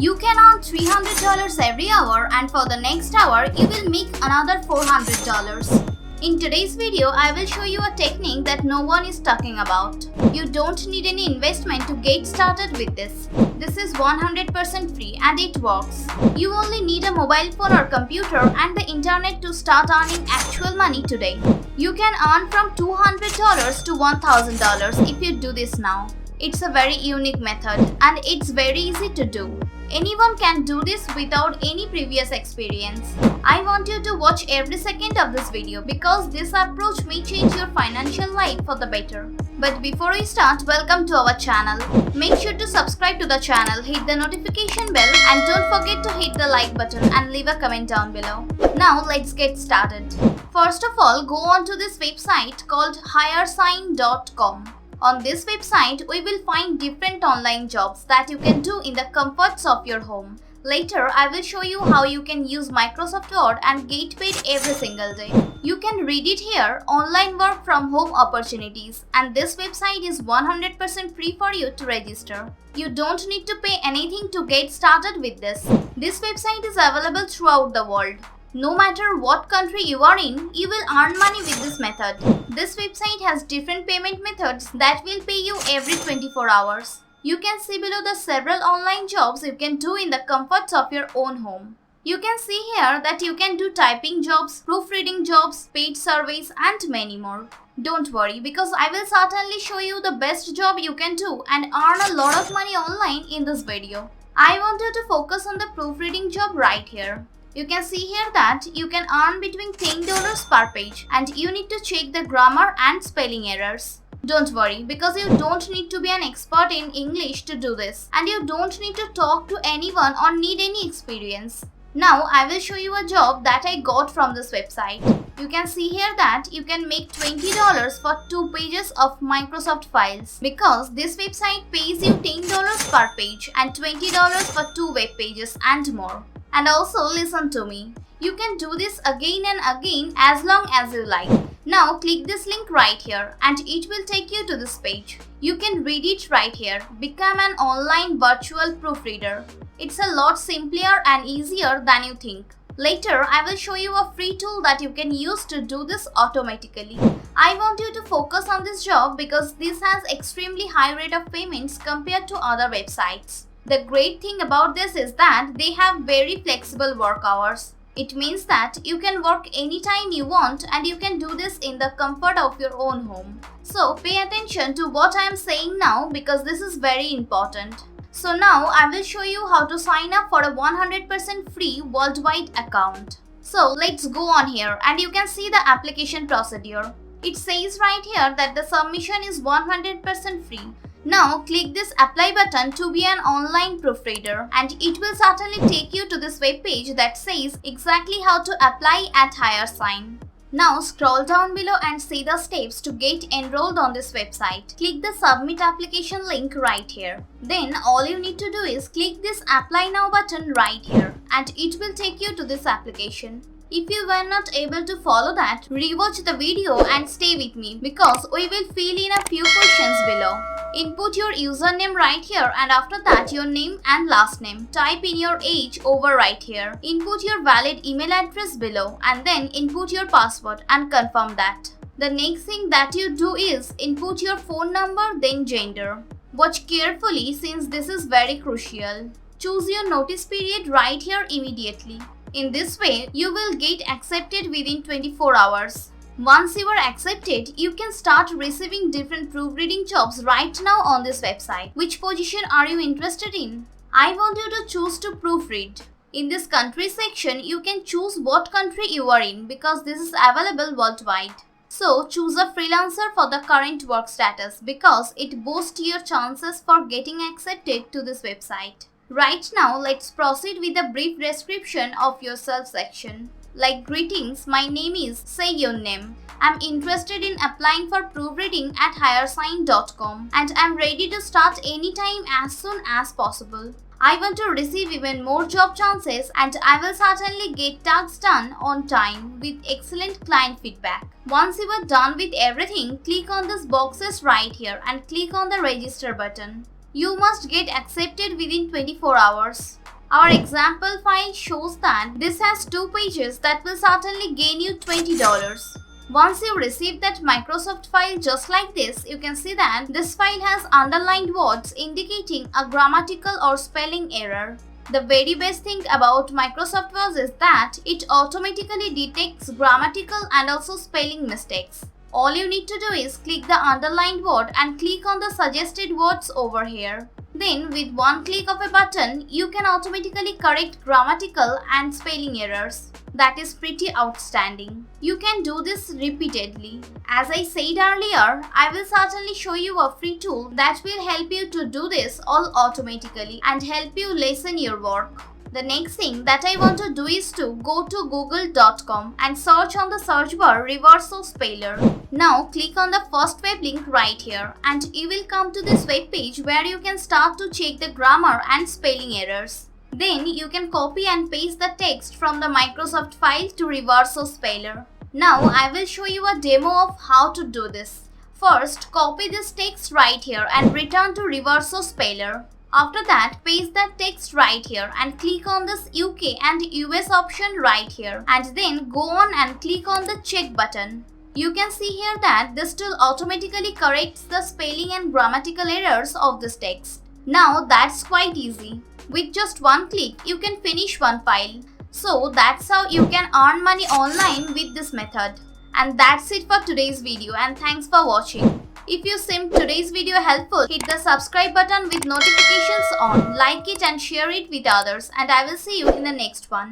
You can earn $300 every hour, and for the next hour, you will make another $400. In today's video, I will show you a technique that no one is talking about. You don't need any investment to get started with this. This is 100% free and it works. You only need a mobile phone or computer and the internet to start earning actual money today. You can earn from $200 to $1,000 if you do this now. It's a very unique method and it's very easy to do. Anyone can do this without any previous experience. I want you to watch every second of this video because this approach may change your financial life for the better. But before we start, welcome to our channel. Make sure to subscribe to the channel, hit the notification bell and don't forget to hit the like button and leave a comment down below. Now let's get started. First of all, go on to this website called hiresign.com. On this website, we will find different online jobs that you can do in the comforts of your home. Later, I will show you how you can use Microsoft Word and get paid every single day. You can read it here, online work from home opportunities, and this website is 100% free for you to register. You don't need to pay anything to get started with this. This website is available throughout the world. No matter what country you are in, you will earn money with this method. This website has different payment methods that will pay you every 24 hours. You can see below the several online jobs you can do in the comforts of your own home. You can see here that you can do typing jobs, proofreading jobs, paid surveys and many more. Don't worry because I will certainly show you the best job you can do and earn a lot of money online in this video. I want you to focus on the proofreading job right here. You can see here that you can earn between $10 per page and you need to check the grammar and spelling errors. Don't worry because you don't need to be an expert in English to do this and you don't need to talk to anyone or need any experience. Now I will show you a job that I got from this website. You can see here that you can make $20 for 2 pages of Microsoft files because this website pays you $10 per page and $20 for 2 web pages and more. And also listen to me. You can do this again and again as long as you like. Now click this link right here and it will take you to this page. You can read it right here. Become an online virtual proofreader. It's a lot simpler and easier than you think. Later, I will show you a free tool that you can use to do this automatically. I want you to focus on this job because this has extremely high rate of payments compared to other websites. The great thing about this is that they have very flexible work hours. It means that you can work anytime you want and you can do this in the comfort of your own home. So pay attention to what I am saying now because this is very important. So now I will show you how to sign up for a 100% free worldwide account. So let's go on here and you can see the application procedure. It says right here that the submission is 100% free. Now click this apply button to be an online proofreader and it will certainly take you to this web page that says exactly how to apply at HireSign. Now scroll down below and see the steps to get enrolled on this website. Click the submit application link right here. Then all you need to do is click this apply now button right here and it will take you to this application. If you were not able to follow that, rewatch the video and stay with me because we will fill in a few questions below. Input your username right here and after that your name and last name. Type in your age over right here. Input your valid email address below and then input your password and confirm that. The next thing that you do is input your phone number then gender. Watch carefully since this is very crucial. Choose your notice period right here immediately. In this way, you will get accepted within 24 hours. Once you are accepted, you can start receiving different proofreading jobs right now on this website. Which position are you interested in? I want you to choose to proofread. In this country section, you can choose what country you are in because this is available worldwide. So choose a freelancer for the current work status because it boosts your chances for getting accepted to this website. Right now, let's proceed with a brief description of yourself section. Like greetings, my name is, say your name. I'm interested in applying for proofreading at hiresign.com and I'm ready to start anytime as soon as possible. I want to receive even more job chances and I will certainly get tasks done on time with excellent client feedback. Once you are done with everything, click on these boxes right here and click on the register button. You must get accepted within 24 hours. Our example file shows that this has 2 pages that will certainly gain you $20. Once you receive that Microsoft file just like this, you can see that this file has underlined words indicating a grammatical or spelling error. The very best thing about Microsoft Word is that it automatically detects grammatical and also spelling mistakes. All you need to do is click the underlined word and click on the suggested words over here. Then with one click of a button, you can automatically correct grammatical and spelling errors. That is pretty outstanding. You can do this repeatedly. As I said earlier, I will certainly show you a free tool that will help you to do this all automatically and help you lessen your work. The next thing that I want to do is to go to google.com and search on the search bar reversal speller. Now click on the first web link right here and you will come to this web page where you can start to check the grammar and spelling errors. Then you can copy and paste the text from the Microsoft file to reversal speller. Now I will show you a demo of how to do this. First, copy this text right here and return to reversal speller. After that, paste that text right here and click on this UK and US option right here and then go on and click on the check button. You can see here that this tool automatically corrects the spelling and grammatical errors of this text. Now that's quite easy. With just one click, you can finish one file. So that's how you can earn money online with this method. And that's it for today's video and thanks for watching. If you found today's video helpful, hit the subscribe button with notifications on, like it and share it with others, and I will see you in the next one.